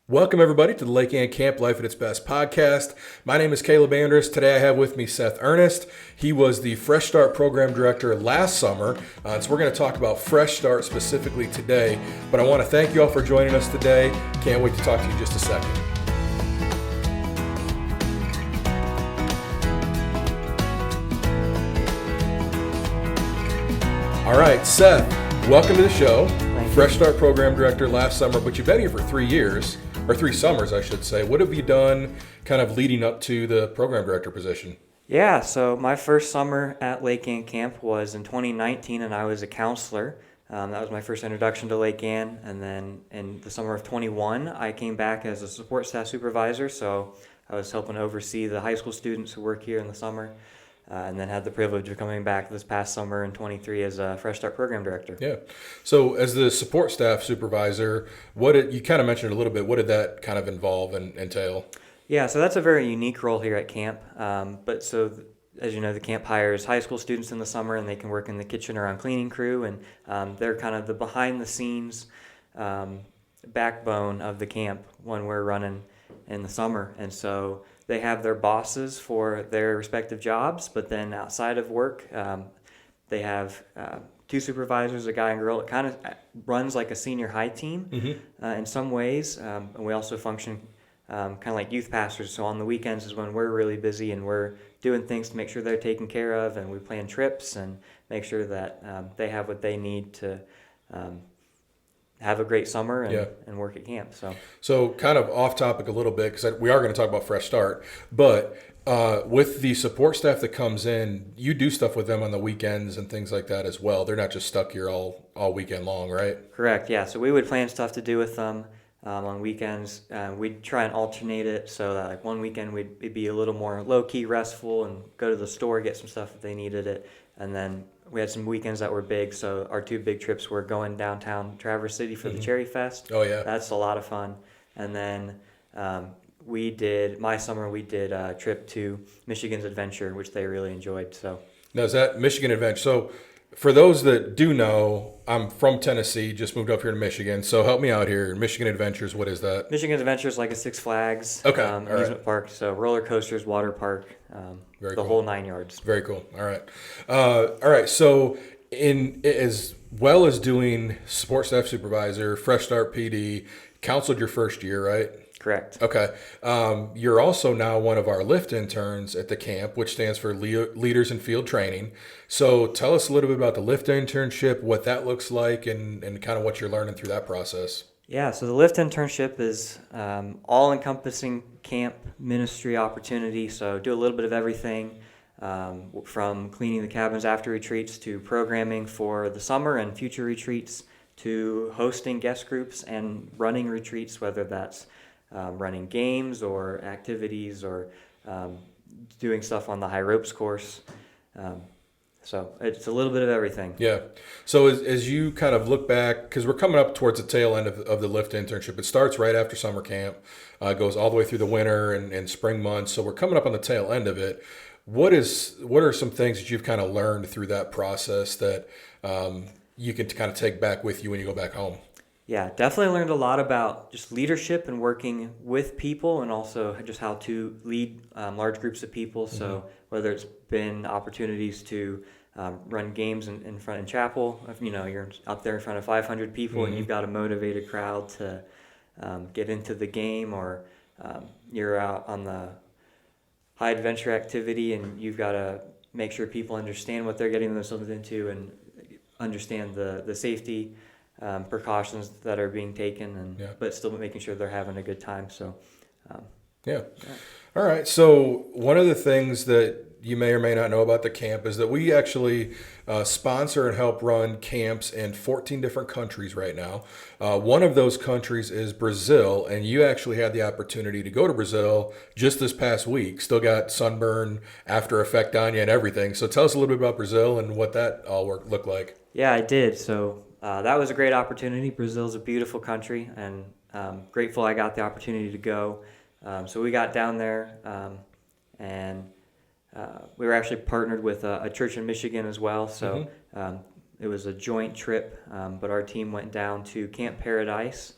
Welcome, everybody, to the Lake Ann Camp Life at its Best podcast. My name is Caleb Andrus. Today I have with me Seth Ernest. He was the Fresh Start Program Director last summer, so we're going to talk about Fresh Start specifically today. But I want to thank you all for joining us today. Can't wait to talk to you in just a second. All right, Seth, welcome to the show. Fresh Start Program Director last summer, but you've been here for 3 years. Or 3 summers, I should say. What have you done kind of leading up to the program director position? Yeah, so my first summer at Lake Ann Camp was in 2019, and I was a counselor. That was my first introduction to Lake Ann. And then in the summer of 21, I came back as a support staff supervisor. So I was helping oversee the high school students who work here in the summer. And then had the privilege of coming back this past summer in 23 as a Fresh Start Program Director. Yeah. So as the support staff supervisor, you kind of mentioned it a little bit. What did that kind of involve and entail? Yeah, so that's a very unique role here at camp. As you know, the camp hires high school students in the summer, and they can work in the kitchen or on cleaning crew, and they're kind of the behind-the-scenes backbone of the camp when we're running in the summer. And so they have their bosses for their respective jobs, but then outside of work, they have 2 supervisors, a guy and girl. It kind of runs like a senior high team in some ways, and we also function kind of like youth pastors. So on the weekends is when we're really busy and we're doing things to make sure they're taken care of, and we plan trips and make sure that they have what they need to have a great summer and work at camp. So kind of off topic a little bit, because we are going to talk about Fresh Start, but with the support staff that comes in, you do stuff with them on the weekends and things like that as well. They're not just stuck here all weekend long, right? Correct, yeah. So we would plan stuff to do with them on weekends. We'd try and alternate it so that like one weekend we'd be a little more low-key, restful, and go to the store, get some stuff if they needed it. And then we had some weekends that were big, so our 2 big trips were going downtown Traverse City for the Cherry Fest. Oh, yeah. That's a lot of fun. And then my summer we did a trip to Michigan's Adventure, which they really enjoyed. So now, is that Michigan Adventure? So for those that do know, I'm from Tennessee, just moved up here to Michigan. So help me out here. Michigan Adventures, what is that? Michigan Adventure is like a Six Flags amusement park. So roller coasters, water park, whole 9 yards. Very cool. All right. So as well as doing support staff supervisor, Fresh Start PD, counseled your first year, right? Correct. Okay. You're also now one of our LIFT interns at the camp, which stands for Leaders in Field Training. So tell us a little bit about the LIFT internship, what that looks like, and kind of what you're learning through that process. Yeah, so the LIFT internship is all-encompassing camp ministry opportunity. So do a little bit of everything from cleaning the cabins after retreats to programming for the summer and future retreats to hosting guest groups and running retreats, whether that's running games or activities or doing stuff on the high ropes course. So it's a little bit of everything. Yeah. So as you kind of look back, because we're coming up towards the tail end of the LIFT internship. It starts right after summer camp, goes all the way through the winter and spring months. So we're coming up on the tail end of it. What are some things that you've kind of learned through that process that you can kind of take back with you when you go back home? Yeah, definitely learned a lot about just leadership and working with people, and also just how to lead large groups of people. So whether it's been opportunities to run games in front of chapel, you're up there in front of 500 people and you've got a motivated crowd to get into the game, or you're out on the high adventure activity and you've got to make sure people understand what they're getting themselves into and understand the safety precautions that are being taken, but still making sure they're having a good time. So, All right. So one of the things that you may or may not know about the camp is that we actually sponsor and help run camps in 14 different countries right now. One of those countries is Brazil, and you actually had the opportunity to go to Brazil just this past week. Still got sunburn after effect on you and everything. So tell us a little bit about Brazil and what that all looked like. Yeah, I did. So that was a great opportunity. Brazil's a beautiful country, and grateful I got the opportunity to go. So we got down there, and we were actually partnered with a church in Michigan as well. So it was a joint trip, but our team went down to Camp Paradise,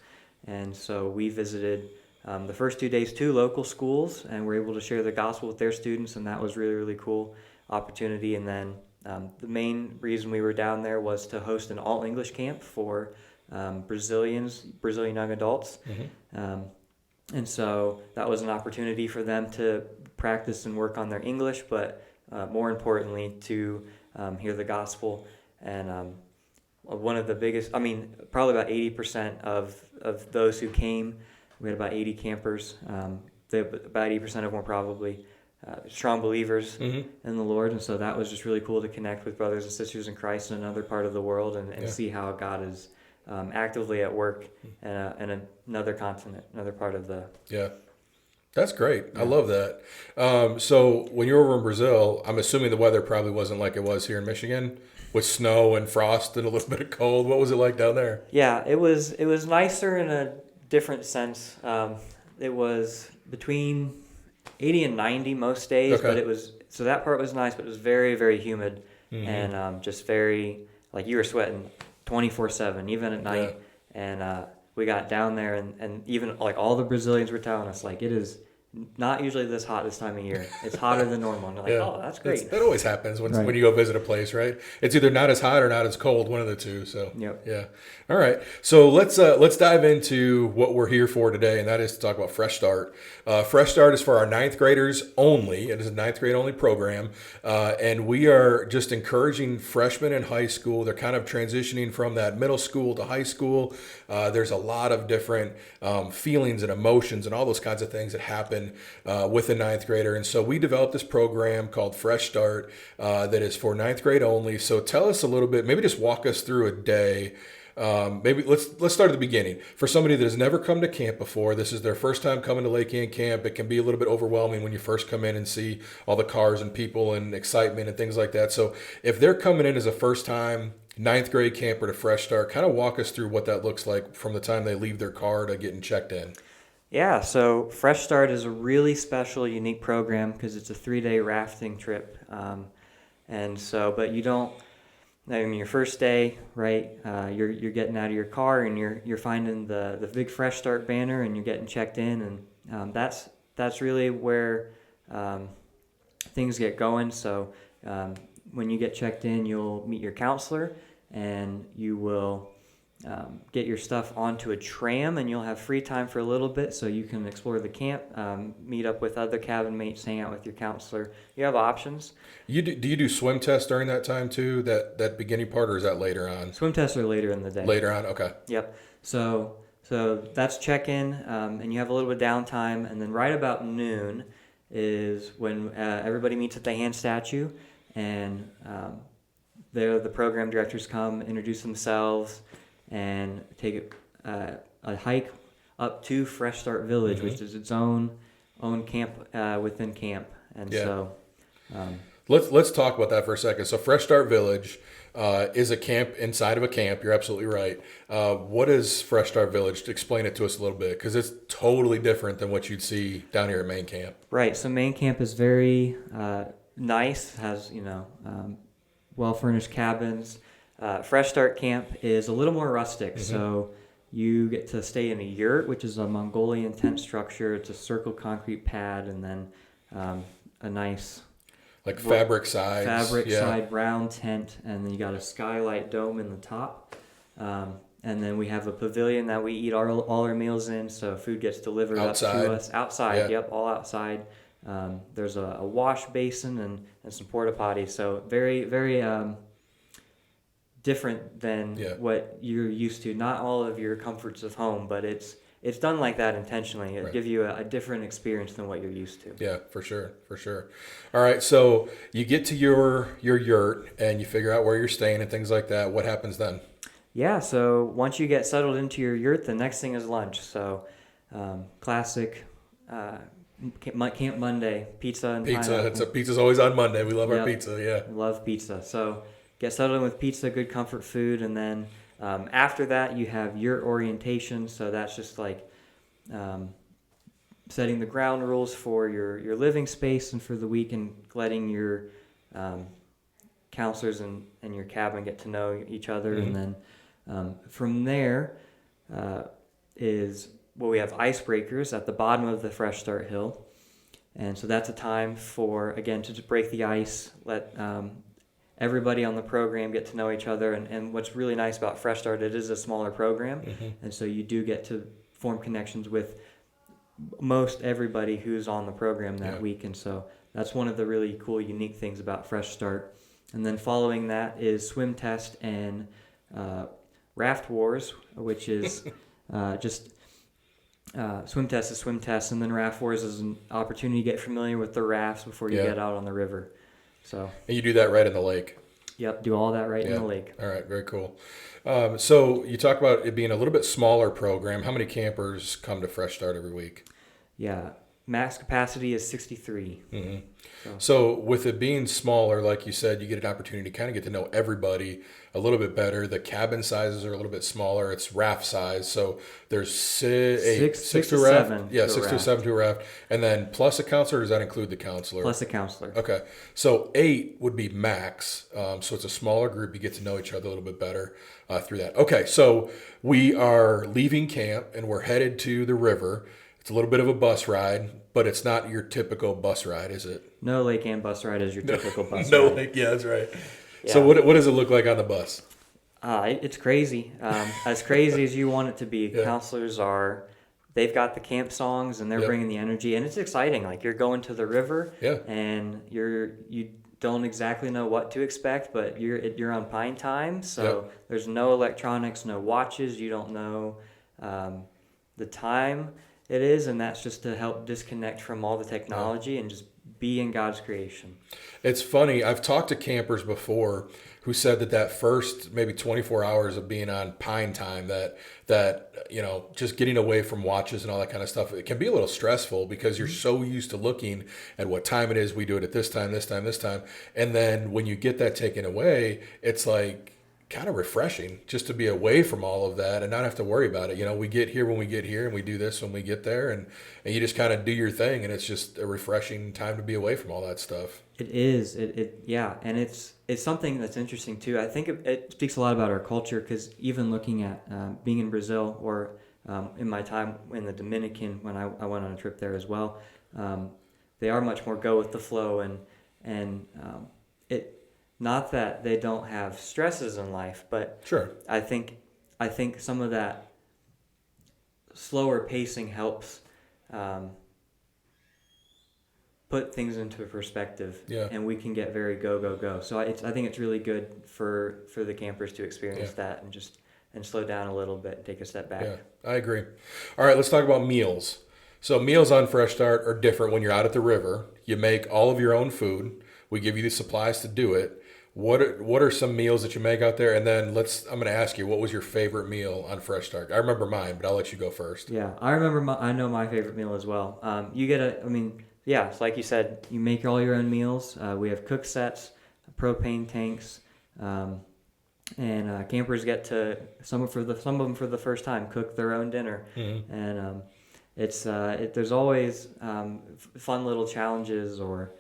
And so we visited the first 2 days 2 local schools, and were able to share the gospel with their students, and that was really, really cool opportunity. And then the main reason we were down there was to host an all English camp for Brazilian young adults. And so that was an opportunity for them to practice and work on their English, but more importantly, to hear the gospel. And one of the biggest, I mean, probably about 80% of those who came, we had about 80 campers. About 80% of them were probably strong believers in the Lord. And so that was just really cool to connect with brothers and sisters in Christ in another part of the world, and see how God is actively at work in another continent, another part of the... Yeah. That's great. I love that. So when you were over in Brazil, I'm assuming the weather probably wasn't like it was here in Michigan, with snow and frost and a little bit of cold. What was it like down there? Yeah, it was nicer in a different sense. It was between 80 and 90 most days, but so that part was nice, but it was very, very humid, and just very, like, you were sweating 24/7, even at night. And we got down there, and even like all the Brazilians were telling us, like, it is not usually this hot this time of year. It's hotter than normal. And they're like, oh, that's great. That always happens when you go visit a place, right? It's either not as hot or not as cold, one of the two. So yeah. All right. So let's dive into what we're here for today, and that is to talk about Fresh Start. Fresh Start is for our ninth graders only. It is a ninth grade only program, and we are just encouraging freshmen in high school. They're kind of transitioning from that middle school to high school. There's a lot of different feelings and emotions and all those kinds of things that happen with a ninth grader. And so we developed this program called Fresh Start that is for ninth grade only. So tell us a little bit, maybe just walk us through a day. Maybe let's start at the beginning. For somebody that has never come to camp before, this is their first time coming to Lake Ann Camp. It can be a little bit overwhelming when you first come in and see all the cars and people and excitement and things like that. So if they're coming in as a first time ninth grade camper to Fresh Start, kind of walk us through what that looks like from the time they leave their car to getting checked in. Yeah, so Fresh Start is a really special, unique program because it's a 3-day rafting trip. And so, but you don't, I mean, your first day, right, you're getting out of your car and you're finding the big Fresh Start banner and you're getting checked in. And that's really where things get going. So when you get checked in, you'll meet your counselor, and you will get your stuff onto a tram, and you'll have free time for a little bit so you can explore the camp, meet up with other cabin mates, hang out with your counselor. You have options. Do you do swim tests during that time too, that beginning part, or is that later on? Swim tests are later in the day. Later on, okay. Yep. So that's check-in, and you have a little bit of downtime, and then right about noon is when everybody meets at the hand statue, and the program directors come, introduce themselves, and take a hike up to Fresh Start Village, which is its own camp within camp. And so let's talk about that for a second. So Fresh Start Village is a camp inside of a camp. You're absolutely right. What is Fresh Start Village? Explain it to us a little bit, because it's totally different than what you'd see down here at main camp. Right. So main camp is very nice, has well-furnished cabins. Fresh Start Camp is a little more rustic, so you get to stay in a yurt, which is a Mongolian tent structure. It's a circle concrete pad, and then a nice fabric side round tent, and then you got a skylight dome in the top. And then we have a pavilion that we eat all our meals in, so food gets delivered outside. Up to us outside. Yep, all outside. There's a wash basin and some porta potties, so very, very different than what you're used to. Not all of your comforts of home, but it's done like that intentionally. It gives you a different experience than what you're used to. Yeah, for sure. All right, so you get to your yurt and you figure out where you're staying and things like that. What happens then? Yeah, so once you get settled into your yurt, the next thing is lunch. So classic Camp Monday, pizza and pineapple. Pizza's always on Monday. We love our pizza, yeah. Love pizza. So get settled in with pizza, good comfort food, and then after that you have yurt orientation. So that's just like setting the ground rules for your living space and for the week, and letting your counselors and your cabin get to know each other. And then from there, is, well, we have icebreakers at the bottom of the Fresh Start Hill. And so that's a time for, again, to just break the ice, let everybody on the program get to know each other. And what's really nice about Fresh Start, it is a smaller program. And so you do get to form connections with most everybody who's on the program that week. And so that's one of the really cool, unique things about Fresh Start. And then following that is swim test and raft wars, which is just swim test is swim test, and then raft wars is an opportunity to get familiar with the rafts before you get out on the river. So And you do that right in the lake. Yep, do all that right in the lake. All right, very cool. So you talk about it being a little bit smaller program. How many campers come to Fresh Start every week? Yeah, max capacity is 63. So with it being smaller, like you said, you get an opportunity to kind of get to know everybody a little bit better. The cabin sizes are a little bit smaller. It's raft size. So there's six to to a raft. seven Yeah, to a 6 to raft. 7 to a raft. And then plus a counselor, or does that include the counselor? Plus a counselor. Okay. So 8 would be max. So it's a smaller group. You get to know each other a little bit better through that. Okay. So we are leaving camp and we're headed to the river. It's a little bit of a bus ride, but it's not your typical bus ride, is it? No lake and bus ride is your typical bus No ride. lake. Yeah, that's right. Yeah. So what does it look like on the bus? It's crazy. As crazy as you want it to be. Yeah. Counselors they've got the camp songs and they're bringing the energy, and it's exciting. Like, you're going to the river and you don't exactly know what to expect, but you're on pine time. So there's no electronics, no watches. You don't know the time it is, and that's just to help disconnect from all the technology and just be in God's creation. It's funny. I've talked to campers before who said that first maybe 24 hours of being on pine time, that just getting away from watches and all that kind of stuff, it can be a little stressful because you're so used to looking at what time it is. We do it at this time, this time, this time. And then when you get that taken away, it's like kind of refreshing just to be away from all of that and not have to worry about it. We get here when we get here and we do this when we get there, and you just kind of do your thing, and it's just a refreshing time to be away from all that stuff. It is. And it's something that's interesting too. I think it speaks a lot about our culture, because even looking at being in Brazil, or in my time in the Dominican when I went on a trip there as well, they are much more go with the flow, and it. Not that they don't have stresses in life, but Sure. I think some of that slower pacing helps put things into perspective, and we can get very go. So I think it's really good for the campers to experience that and slow down a little bit and take a step back. Yeah, I agree. All right, let's talk about meals. So meals on Fresh Start are different when you're out at the river. You make all of your own food. We give you the supplies to do it. What are some meals that you make out there? And then I'm going to ask you, what was your favorite meal on Fresh Start? I remember mine, but I'll let you go first. Yeah, I remember. I know my favorite meal as well. It's like you said, you make all your own meals. We have cook sets, propane tanks, and campers get to some of them for the first time cook their own dinner, and there's always fun little challenges or.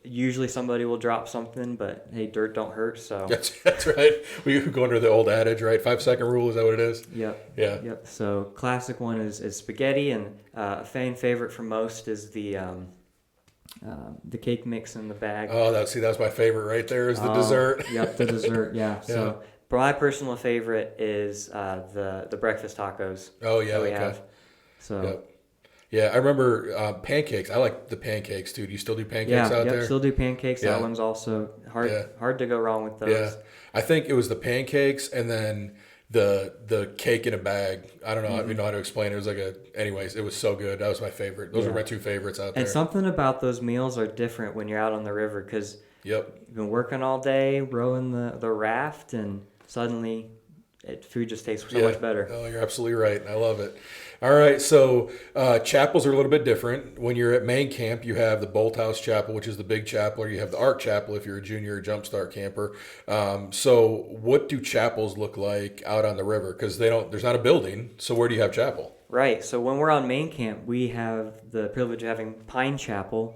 Usually somebody will drop something, but hey, dirt don't hurt. So that's right. We go under the old adage, right? 5-second rule. Is that what it is? Yep. Yeah. Yep. So classic one is spaghetti, and a fan favorite for most is the cake mix in the bag. Oh, that was my favorite right there. Is the dessert. Yep, the dessert. Yeah. So, but my personal favorite is the breakfast tacos. Oh yeah. That we Okay. have. So. Yep. Yeah, I remember pancakes. I like the pancakes too. Do you still do pancakes out there? Still do pancakes. Yeah. That one's also hard to go wrong with those. Yeah, I think it was the pancakes and then the cake in a bag. I don't know. I don't even know how to explain it. It was anyways, it was so good. That was my favorite. Those are my two favorites out there. And something about those meals are different when you're out on the river, because you've been working all day, rowing the raft, and suddenly food just tastes so much better. Oh, you're absolutely right. I love it. All right, so chapels are a little bit different. When you're at main camp, you have the Bolt House Chapel, which is the big chapel, or you have the Ark Chapel if you're a junior or Jumpstart camper. So what do chapels look like out on the river? Because there's not a building, so where do you have chapel? Right, so when we're on main camp, we have the privilege of having Pine Chapel,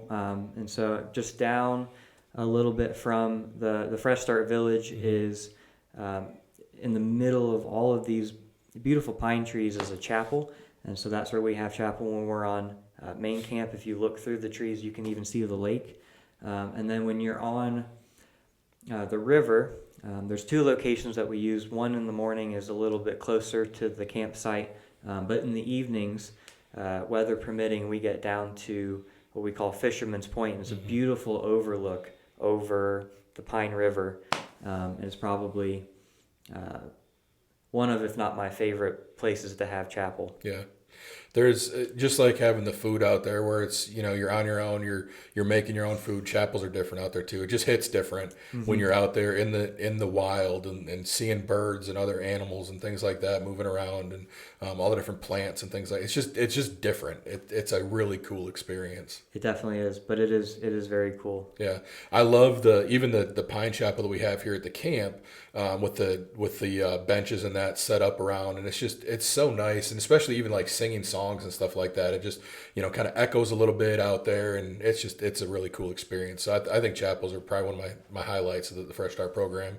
and so just down a little bit from the Fresh Start Village is in the middle of all of these beautiful pine trees is a chapel. And so that's where we have chapel when we're on main camp. If you look through the trees, you can even see the lake. And then when you're on the river, there's two locations that we use. One in the morning is a little bit closer to the campsite, but in the evenings, weather permitting, we get down to what we call Fisherman's Point. It's a beautiful overlook over the Pine River, and it's probably one of, if not my favorite places to have chapel. Yeah. There's just like having the food out there where it's, you're on your own, you're making your own food. Chapels are different out there too. It just hits different when you're out there in the wild and seeing birds and other animals and things like that moving around, and all the different plants and things like it's just different. It's a really cool experience. It definitely is, but it is very cool. Yeah, I love even the pine chapel that we have here at the camp, with the benches and that set up around, and it's so nice, and especially even like singing songs and stuff like that. It just kind of echoes a little bit out there, and it's a really cool experience. So I think chapels are probably one of my highlights of the Fresh Start program.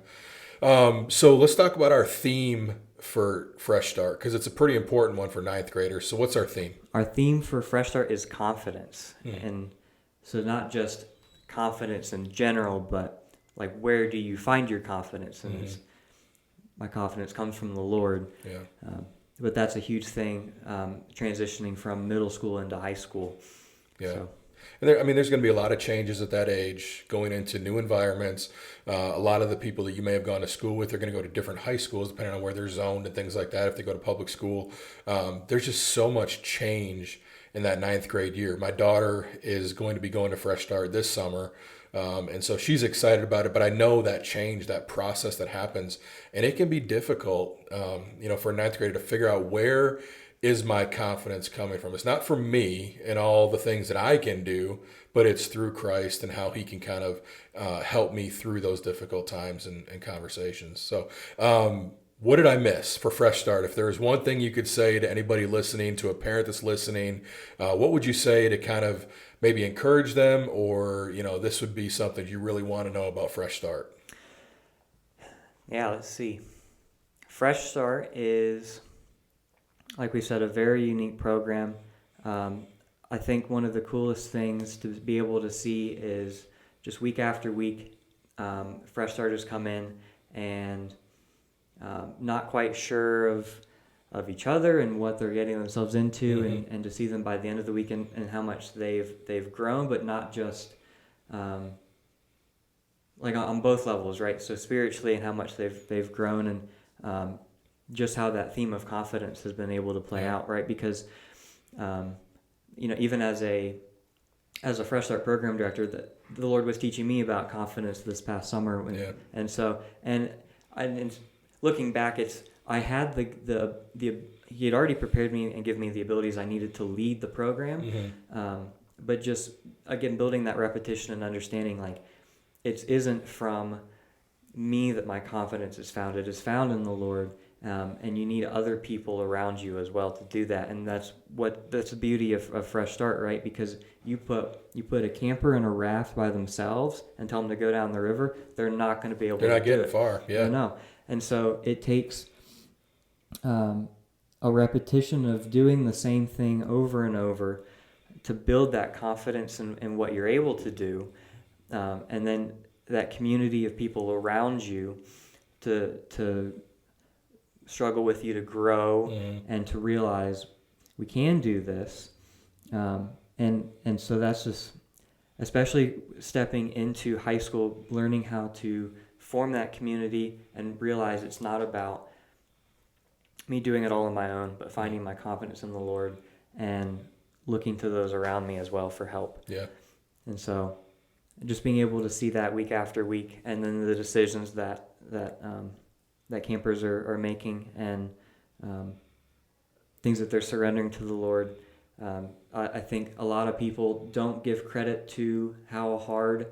So let's talk about our theme for Fresh Start, because it's a pretty important one for ninth graders. So what's our theme? Our theme for Fresh Start is confidence, and so not just confidence in general, but like where do you find your confidence? And my confidence comes from the Lord. Yeah. But that's a huge thing, transitioning from middle school into high school. Yeah. So. And there's going to be a lot of changes at that age, going into new environments. A lot of the people that you may have gone to school with are going to go to different high schools, depending on where they're zoned and things like that. If they go to public school, there's just so much change in that ninth grade year. My daughter is going to be going to Fresh Start this summer. And so she's excited about it, but I know that change, that process that happens, and it can be difficult, for a ninth grader to figure out where is my confidence coming from. It's not from me and all the things that I can do, but it's through Christ and how he can kind of help me through those difficult times and conversations. So, what did I miss for Fresh Start? If there was one thing you could say to anybody listening, to a parent that's listening, what would you say to kind of maybe encourage them, or, this would be something you really want to know about Fresh Start? Yeah, let's see. Fresh Start is, like we said, a very unique program. I think one of the coolest things to be able to see is just week after week, Fresh Starters come in and not quite sure of each other and what they're getting themselves into, and to see them by the end of the week and how much they've grown, but not just like on both levels, right? So spiritually and how much they've grown, and just how that theme of confidence has been able to play out, right? Because even as a Fresh Start program director, the Lord was teaching me about confidence this past summer, and so and looking back, I had he had already prepared me and given me the abilities I needed to lead the program, but just again building that repetition and understanding, like it isn't from me that my confidence is found. It is found in the Lord, and you need other people around you as well to do that. And that's the beauty of Fresh Start, right? Because you put a camper in a raft by themselves and tell them to go down the river, they're not going to be able to do it. They're not getting far. Yeah. No. And so it takes a repetition of doing the same thing over and over to build that confidence in what you're able to do, and then that community of people around you to struggle with you, to grow, and to realize we can do this, and so that's just, especially stepping into high school, learning how to form that community and realize it's not about me doing it all on my own, but finding my confidence in the Lord and looking to those around me as well for help. Yeah. And so just being able to see that week after week, and then the decisions that campers are making, and things that they're surrendering to the Lord. I think a lot of people don't give credit to how hard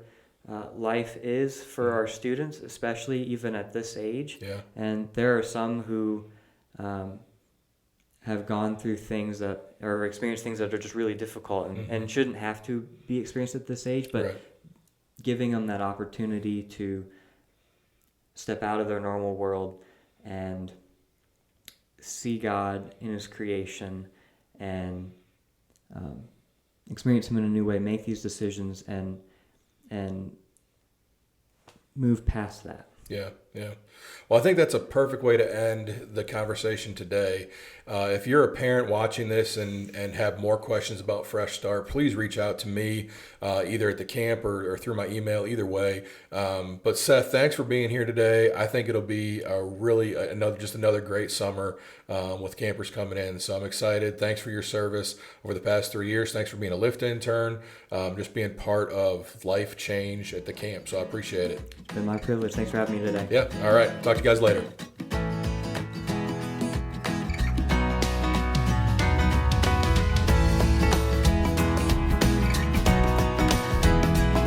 life is for our students, especially even at this age. Yeah. And there are some who have gone through things that, or experienced things that are just really difficult and shouldn't have to be experienced at this age, but giving them that opportunity to step out of their normal world and see God in His creation and experience Him in a new way, make these decisions, and move past that. Yeah, yeah. Well, I think that's a perfect way to end the conversation today. If you're a parent watching this and have more questions about Fresh Start, please reach out to me either at the camp or through my email, either way. But Seth, thanks for being here today. I think it'll be another great summer with campers coming in. So I'm excited. Thanks for your service over the past 3 years. Thanks for being a Lift intern, just being part of life change at the camp. So I appreciate it. It's been my privilege. Thanks for having me today. Yeah. All right. Talk to you guys later.